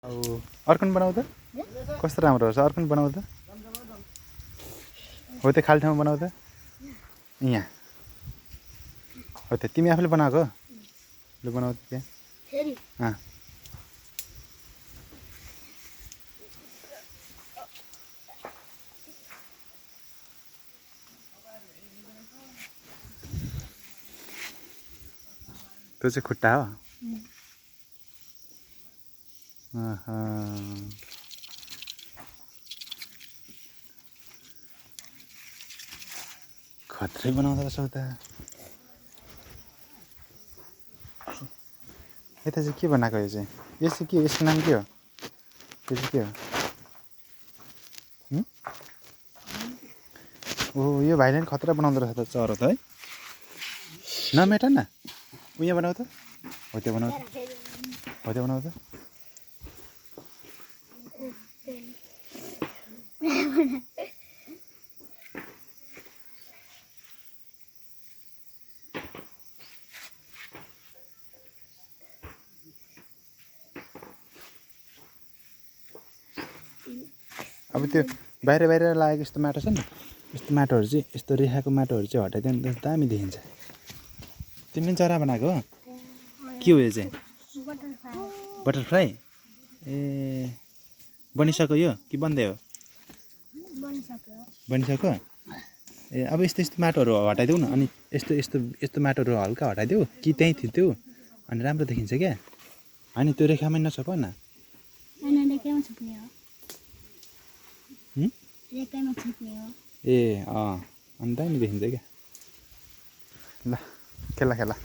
अब अर्को बनाऊ त कस्तो राम्रो रहेछ अर्को बनाऊ त हो त्यो खाली ठाउँमा बनाऊ त यहाँ हो त्यो तिमी आफूले बनाएको लु बनाऊ त त्यहाँ त्यो चाहिँ खुट्टा हो खत्रै बनाउँदो रहेछ त यता चाहिँ के बनाएको यो चाहिँ यसको नाम के हो यो चाहिँ के हो ओ यो भाइले खतरा बनाउँदो रहेछ त चरो त है नमेट न उयो बनाऊ त हो त्यो बनाऊ त अब त्यो बाहिर लागेको यस्तो माटो छ नि यस्तो माटोहरू चाहिँ यस्तो रेखाको माटोहरू चाहिँ हटाइदियो भने त दामी देखिन्छ तिमीले चरा बनाएको हो के हो यो चाहिँ बटरफ्लाई ए बनिसक्यो यो कि बन्दै हो बनिसक्यो ए अब यस्तो माटोहरू हटाइदेऊ न अनि यस्तो माटोहरू हल्का हटाइदेऊ कि त्यहीँ थिच्देऊ अनि राम्रो देखिन्छ क्या अनि त्यो रेखामै नछोप न ए अनि दामी देखिन्छ क्या ल खेला